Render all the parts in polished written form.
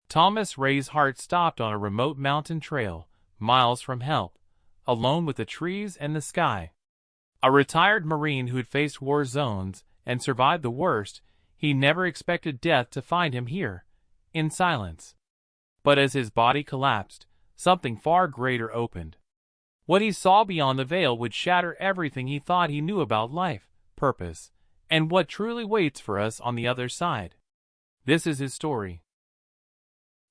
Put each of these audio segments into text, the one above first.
Thomas Ray's heart stopped on a remote mountain trail, miles from help, alone with the trees and the sky. A retired Marine who'd faced war zones and survived the worst, he never expected death to find him here, in silence. But as his body collapsed, something far greater opened. What he saw beyond the veil would shatter everything he thought he knew about life, purpose, and what truly waits for us on the other side. This is his story.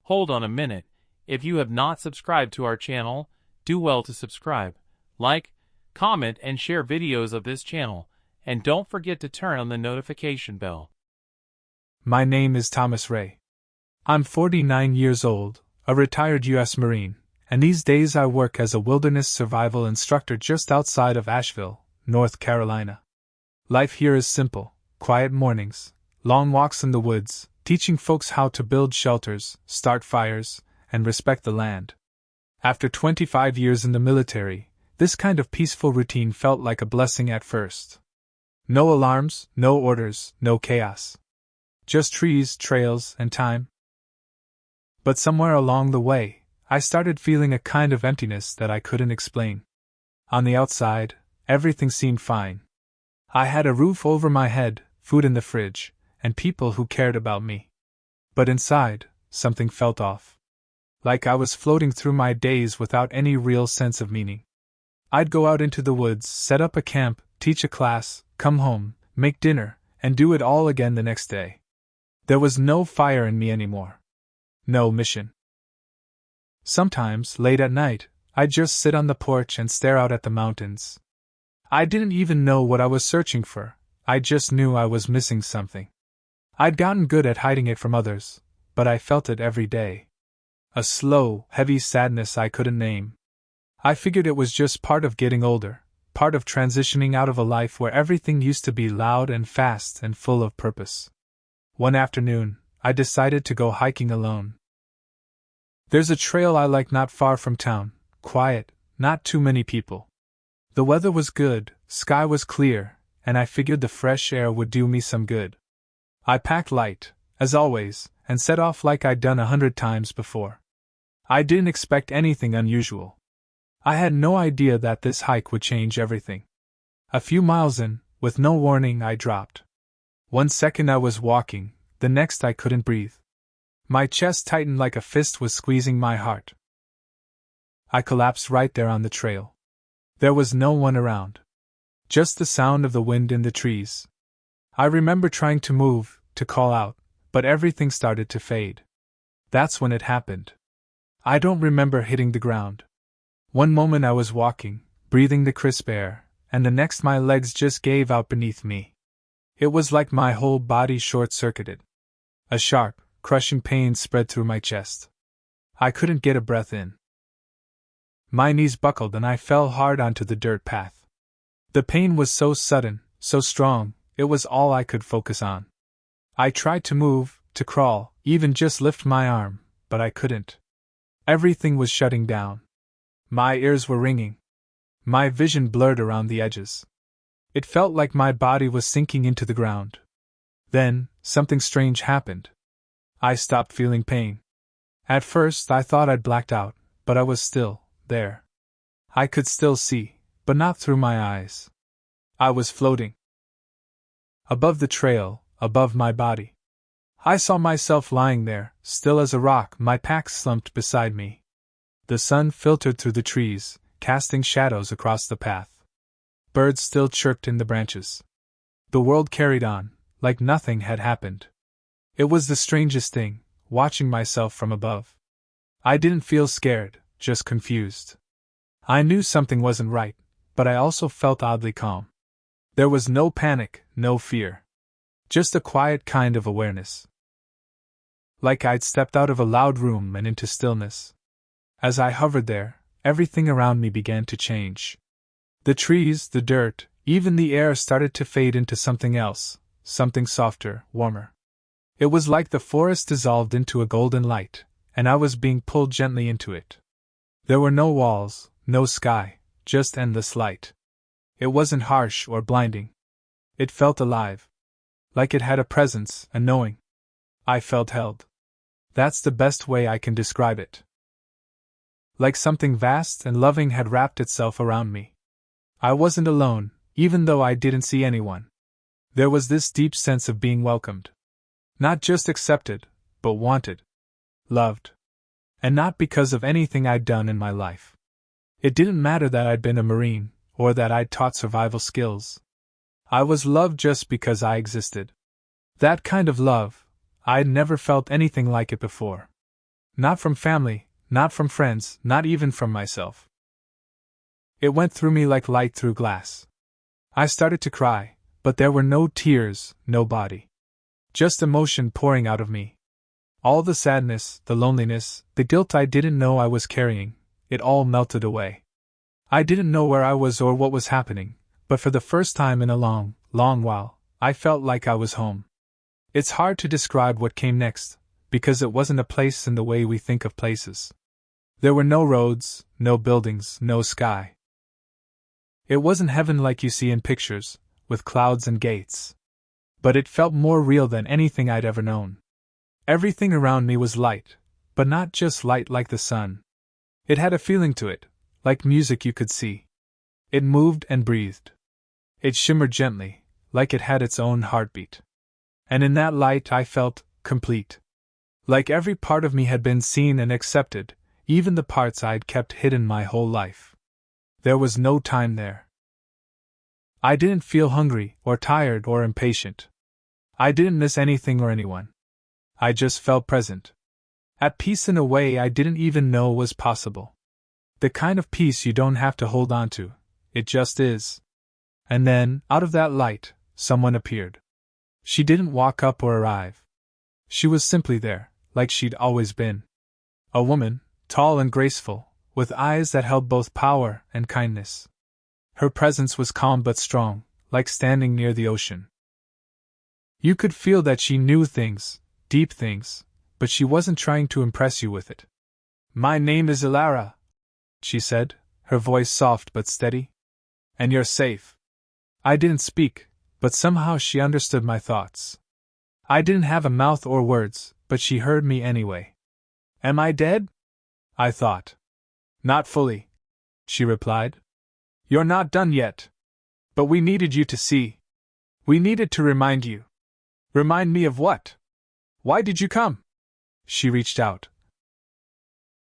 Hold on a minute. If you have not subscribed to our channel, do well to subscribe, like, comment, and share videos of this channel, and don't forget to turn on the notification bell. My name is Thomas Ray. I'm 49 years old, a retired U.S. Marine, and these days I work as a wilderness survival instructor just outside of Asheville, North Carolina. Life here is simple: quiet mornings, long walks in the woods, teaching folks how to build shelters, start fires, and respect the land. After 25 years in the military, this kind of peaceful routine felt like a blessing at first. No alarms, no orders, no chaos. Just trees, trails, and time. But somewhere along the way, I started feeling a kind of emptiness that I couldn't explain. On the outside, everything seemed fine. I had a roof over my head, food in the fridge, and people who cared about me. But inside, something felt off. Like I was floating through my days without any real sense of meaning. I'd go out into the woods, set up a camp, teach a class, come home, make dinner, and do it all again the next day. There was no fire in me anymore. No mission. Sometimes, late at night, I'd just sit on the porch and stare out at the mountains. I didn't even know what I was searching for, I just knew I was missing something. I'd gotten good at hiding it from others, but I felt it every day. A slow, heavy sadness I couldn't name. I figured it was just part of getting older, part of transitioning out of a life where everything used to be loud and fast and full of purpose. One afternoon, I decided to go hiking alone. There's a trail I like not far from town, quiet, not too many people. The weather was good, sky was clear, and I figured the fresh air would do me some good. I packed light, as always, and set off like I'd done 100 times before. I didn't expect anything unusual. I had no idea that this hike would change everything. A few miles in, with no warning, I dropped. 1 second I was walking, the next I couldn't breathe. My chest tightened like a fist was squeezing my heart. I collapsed right there on the trail. There was no one around. Just the sound of the wind in the trees. I remember trying to move, to call out, but everything started to fade. That's when it happened. I don't remember hitting the ground. One moment I was walking, breathing the crisp air, and the next my legs just gave out beneath me. It was like my whole body short-circuited. A sharp, crushing pain spread through my chest. I couldn't get a breath in. My knees buckled and I fell hard onto the dirt path. The pain was so sudden, so strong, it was all I could focus on. I tried to move, to crawl, even just lift my arm, but I couldn't. Everything was shutting down. My ears were ringing. My vision blurred around the edges. It felt like my body was sinking into the ground. Then, something strange happened. I stopped feeling pain. At first I thought I'd blacked out, but I was still there. I could still see, but not through my eyes. I was floating. Above the trail, above my body. I saw myself lying there, still as a rock, my pack slumped beside me. The sun filtered through the trees, casting shadows across the path. Birds still chirped in the branches. The world carried on, like nothing had happened. It was the strangest thing, watching myself from above. I didn't feel scared, just confused. I knew something wasn't right, but I also felt oddly calm. There was no panic, no fear. Just a quiet kind of awareness. Like I'd stepped out of a loud room and into stillness. As I hovered there, everything around me began to change. The trees, the dirt, even the air started to fade into something else, something softer, warmer. It was like the forest dissolved into a golden light, and I was being pulled gently into it. There were no walls, no sky, just endless light. It wasn't harsh or blinding. It felt alive. Like it had a presence, a knowing. I felt held. That's the best way I can describe it. Like something vast and loving had wrapped itself around me. I wasn't alone, even though I didn't see anyone. There was this deep sense of being welcomed. Not just accepted, but wanted. Loved. And not because of anything I'd done in my life. It didn't matter that I'd been a Marine, or that I'd taught survival skills. I was loved just because I existed. That kind of love, I'd never felt anything like it before. Not from family, not from friends, not even from myself. It went through me like light through glass. I started to cry, but there were no tears, no body. Just emotion pouring out of me. All the sadness, the loneliness, the guilt I didn't know I was carrying, it all melted away. I didn't know where I was or what was happening, but for the first time in a long, long while, I felt like I was home. It's hard to describe what came next, because it wasn't a place in the way we think of places. There were no roads, no buildings, no sky. It wasn't heaven like you see in pictures, with clouds and gates. But it felt more real than anything I'd ever known. Everything around me was light, but not just light like the sun. It had a feeling to it, like music you could see. It moved and breathed. It shimmered gently, like it had its own heartbeat. And in that light I felt complete. Like every part of me had been seen and accepted, even the parts I'd kept hidden my whole life. There was no time there. I didn't feel hungry, or tired, or impatient. I didn't miss anything or anyone. I just felt present. At peace in a way I didn't even know was possible. The kind of peace you don't have to hold on to, it just is. And then, out of that light, someone appeared. She didn't walk up or arrive. She was simply there, like she'd always been. A woman, tall and graceful, with eyes that held both power and kindness. Her presence was calm but strong, like standing near the ocean. You could feel that she knew things, deep things, but she wasn't trying to impress you with it. "My name is Ilara," she said, her voice soft but steady. "And you're safe." I didn't speak, but somehow she understood my thoughts. I didn't have a mouth or words, but she heard me anyway. "Am I dead?" I thought. "Not fully," she replied. "You're not done yet. But we needed you to see. We needed to remind you." "Remind me of what? Why did you come?" She reached out.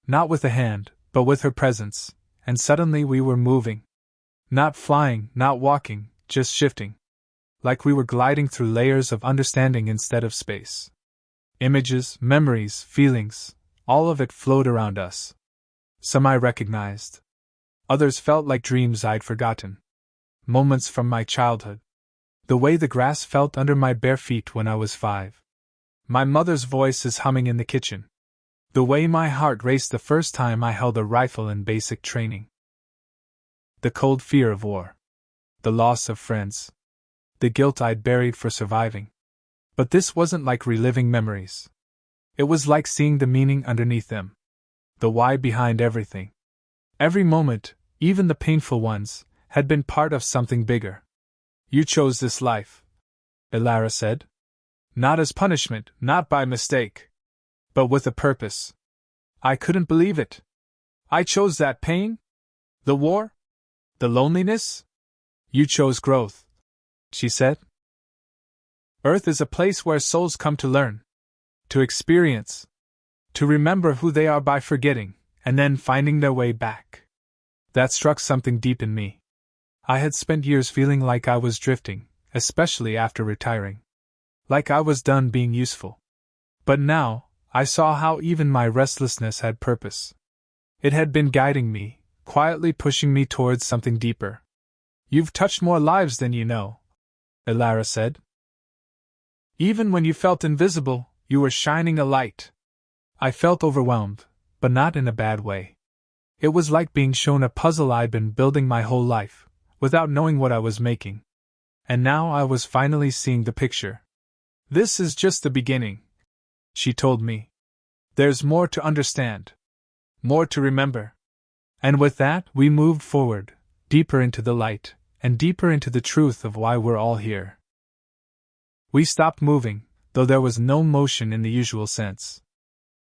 Not with a hand, but with her presence, and suddenly we were moving. Not flying, not walking, just shifting. Like we were gliding through layers of understanding instead of space. Images, memories, feelings, all of it flowed around us. Some I recognized. Others felt like dreams I'd forgotten. Moments from my childhood. The way the grass felt under my bare feet when I was 5. My mother's voice is humming in the kitchen. The way my heart raced the first time I held a rifle in basic training. The cold fear of war. The loss of friends. The guilt I'd buried for surviving. But this wasn't like reliving memories. It was like seeing the meaning underneath them. The why behind everything. Every moment, even the painful ones, had been part of something bigger. "You chose this life," Ilara said. "Not as punishment, not by mistake. But with a purpose." I couldn't believe it. "I chose that pain? The war? The loneliness?" "You chose growth," she said. "Earth is a place where souls come to learn, to experience, to remember who they are by forgetting, and then finding their way back." That struck something deep in me. I had spent years feeling like I was drifting, especially after retiring. Like I was done being useful. But now, I saw how even my restlessness had purpose. It had been guiding me, quietly pushing me towards something deeper. "You've touched more lives than you know," Ilara said. "Even when you felt invisible, you were shining a light." I felt overwhelmed, but not in a bad way. It was like being shown a puzzle I'd been building my whole life, without knowing what I was making. And now I was finally seeing the picture. "This is just the beginning," she told me. "There's more to understand. More to remember." And with that, we moved forward, deeper into the light, and deeper into the truth of why we're all here. We stopped moving, though there was no motion in the usual sense.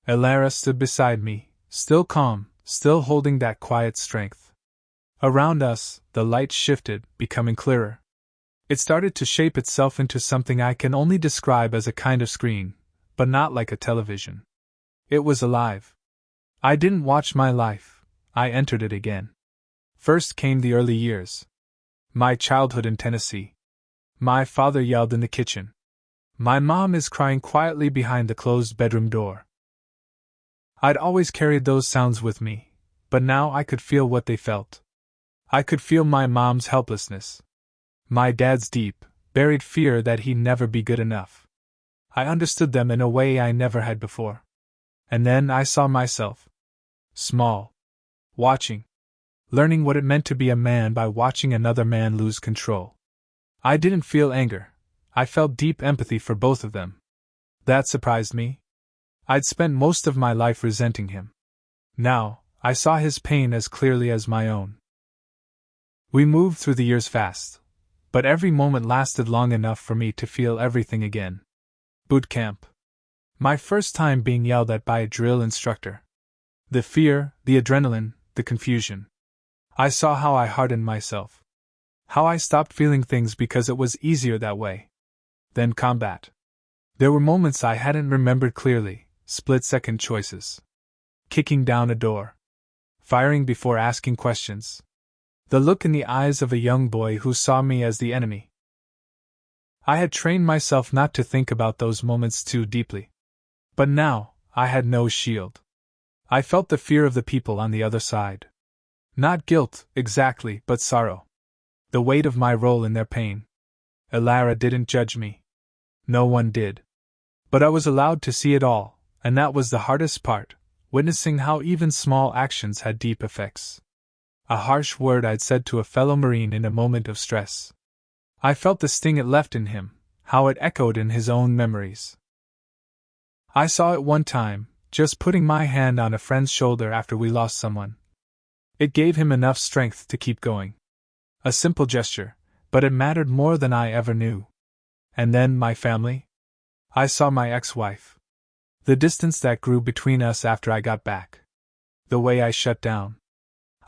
Elara stood beside me, still calm, still holding that quiet strength. Around us, the light shifted, becoming clearer. It started to shape itself into something I can only describe as a kind of screen, but not like a television. It was alive. I didn't watch my life, I entered it again. First came the early years. My childhood in Tennessee. My father yelled in the kitchen. My mom is crying quietly behind the closed bedroom door. I'd always carried those sounds with me, but now I could feel what they felt. I could feel my mom's helplessness. My dad's deep, buried fear that he'd never be good enough. I understood them in a way I never had before. And then I saw myself. Small. Watching. Learning what it meant to be a man by watching another man lose control. I didn't feel anger. I felt deep empathy for both of them. That surprised me. I'd spent most of my life resenting him. Now, I saw his pain as clearly as my own. We moved through the years fast, but every moment lasted long enough for me to feel everything again. Boot camp. My first time being yelled at by a drill instructor. The fear, the adrenaline, the confusion. I saw how I hardened myself. How I stopped feeling things because it was easier that way. Then combat. There were moments I hadn't remembered clearly, split-second choices. Kicking down a door. Firing before asking questions. The look in the eyes of a young boy who saw me as the enemy. I had trained myself not to think about those moments too deeply. But now, I had no shield. I felt the fear of the people on the other side. Not guilt, exactly, but sorrow. The weight of my role in their pain. Elara didn't judge me. No one did. But I was allowed to see it all, and that was the hardest part, witnessing how even small actions had deep effects. A harsh word I'd said to a fellow Marine in a moment of stress. I felt the sting it left in him, how it echoed in his own memories. I saw it one time, just putting my hand on a friend's shoulder after we lost someone. It gave him enough strength to keep going. A simple gesture, but it mattered more than I ever knew. And then my family? I saw my ex-wife. The distance that grew between us after I got back. The way I shut down.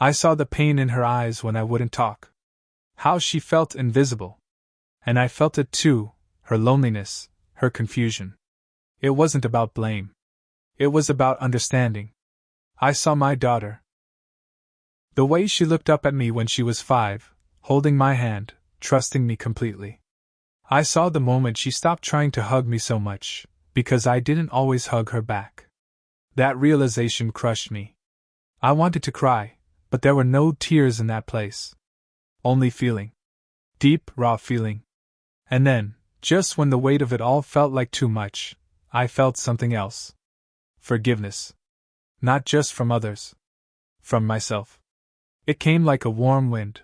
I saw the pain in her eyes when I wouldn't talk. How she felt invisible. And I felt it too, her loneliness, her confusion. It wasn't about blame. It was about understanding. I saw my daughter. The way she looked up at me when she was 5, holding my hand, trusting me completely. I saw the moment she stopped trying to hug me so much, because I didn't always hug her back. That realization crushed me. I wanted to cry, but there were no tears in that place. Only feeling. Deep, raw feeling. And then, just when the weight of it all felt like too much, I felt something else. Forgiveness. Not just from others. From myself. It came like a warm wind.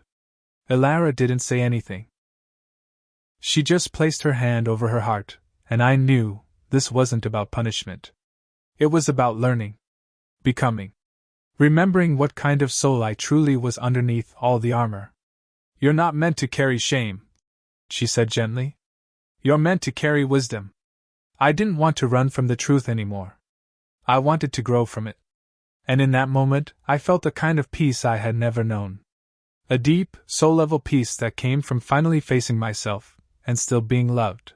Elara didn't say anything. She just placed her hand over her heart, and I knew this wasn't about punishment. It was about learning. Becoming. Remembering what kind of soul I truly was underneath all the armor. You're not meant to carry shame, she said gently. You're meant to carry wisdom. I didn't want to run from the truth anymore. I wanted to grow from it. And in that moment, I felt a kind of peace I had never known. A deep, soul-level peace that came from finally facing myself, and still being loved.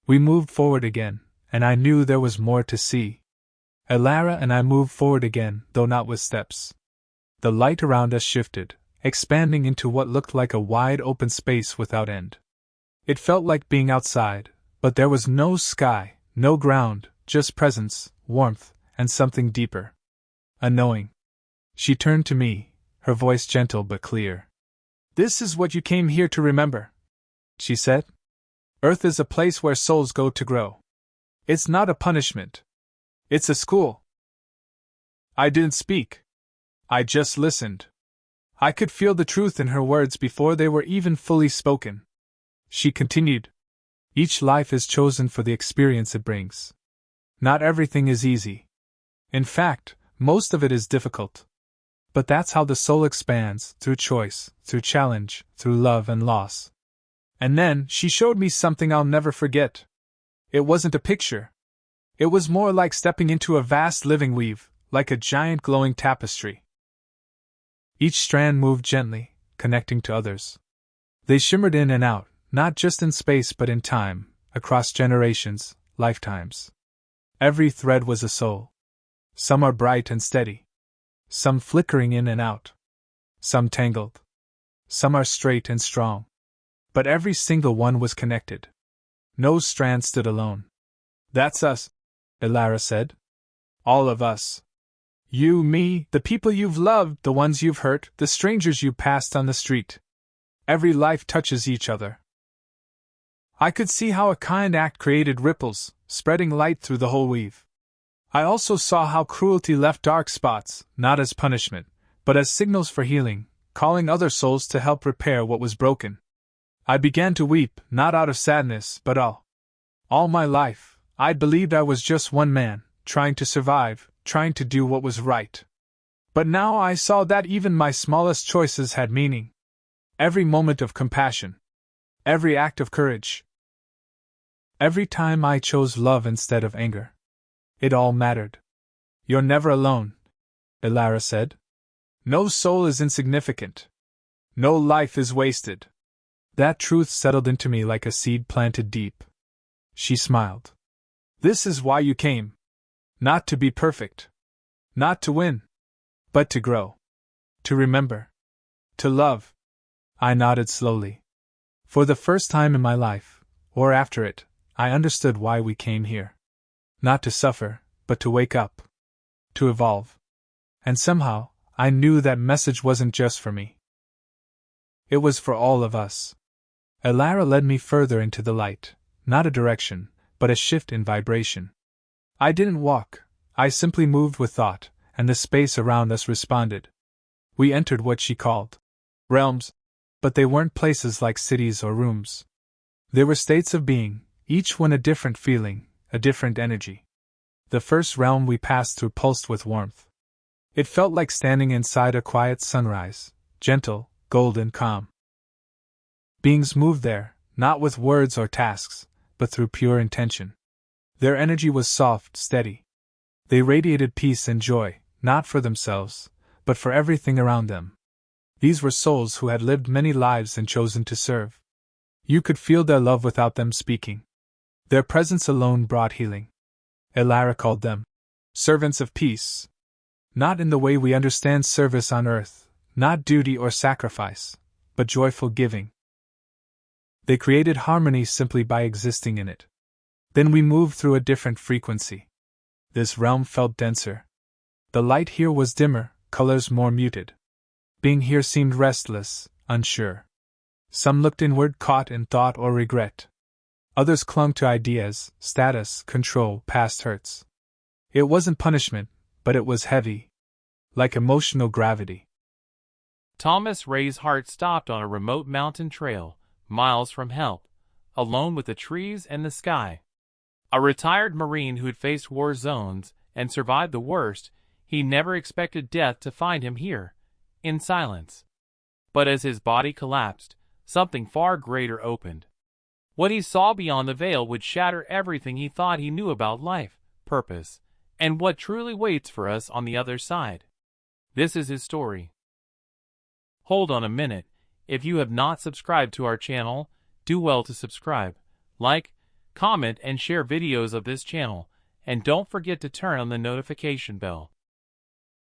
We moved forward again, and I knew there was more to see. Elara and I moved forward again, though not with steps. The light around us shifted, expanding into what looked like a wide open space without end. It felt like being outside, but there was no sky, no ground, just presence, warmth, and something deeper. A knowing. She turned to me, her voice gentle but clear. This is what you came here to remember, she said. Earth is a place where souls go to grow. It's not a punishment. It's a school. I didn't speak. I just listened. I could feel the truth in her words before they were even fully spoken. She continued. Each life is chosen for the experience it brings. Not everything is easy. In fact, most of it is difficult. But that's how the soul expands, through choice, through challenge, through love and loss. And then she showed me something I'll never forget. It wasn't a picture. It was more like stepping into a vast living weave, like a giant glowing tapestry. Each strand moved gently, connecting to others. They shimmered in and out, not just in space but in time, across generations, lifetimes. Every thread was a soul. Some are bright and steady. Some flickering in and out. Some tangled. Some are straight and strong. But every single one was connected. No strand stood alone. That's us, Elara said. All of us. You, me, the people you've loved, the ones you've hurt, the strangers you passed on the street. Every life touches each other. I could see how a kind act created ripples, spreading light through the whole weave. I also saw how cruelty left dark spots, not as punishment, but as signals for healing, calling other souls to help repair what was broken. I began to weep, not out of sadness, but all my life, I'd believed I was just one man, trying to survive, trying to do what was right. But now I saw that even my smallest choices had meaning. Every moment of compassion. Every act of courage. Every time I chose love instead of anger. It all mattered. You're never alone, Elara said. No soul is insignificant. No life is wasted. That truth settled into me like a seed planted deep. She smiled. This is why you came. Not to be perfect. Not to win. But to grow. To remember. To love. I nodded slowly. For the first time in my life, or after it, I understood why we came here. Not to suffer, but to wake up. To evolve. And somehow, I knew that message wasn't just for me. It was for all of us. Elara led me further into the light, not a direction, but a shift in vibration. I didn't walk, I simply moved with thought, and the space around us responded. We entered what she called realms, but they weren't places like cities or rooms. They were states of being, each one a different feeling, a different energy. The first realm we passed through pulsed with warmth. It felt like standing inside a quiet sunrise, gentle, golden, calm. Beings moved there, not with words or tasks, but through pure intention. Their energy was soft, steady. They radiated peace and joy, not for themselves, but for everything around them. These were souls who had lived many lives and chosen to serve. You could feel their love without them speaking. Their presence alone brought healing. Elara called them servants of peace. Not in the way we understand service on earth, not duty or sacrifice, but joyful giving. They created harmony simply by existing in it. Then we moved through a different frequency. This realm felt denser. The light here was dimmer, colors more muted. Being here seemed restless, unsure. Some looked inward, caught in thought or regret. Others clung to ideas, status, control, past hurts. It wasn't punishment, but it was heavy. Like emotional gravity. Thomas Ray's heart stopped on a remote mountain trail, miles from help, alone with the trees and the sky. A retired Marine who had faced war zones and survived the worst, he never expected death to find him here, in silence. But as his body collapsed, something far greater opened. What he saw beyond the veil would shatter everything he thought he knew about life, purpose, and what truly waits for us on the other side. This is his story. Hold on a minute. If you have not subscribed to our channel, do well to subscribe, like, comment, and share videos of this channel, and don't forget to turn on the notification bell.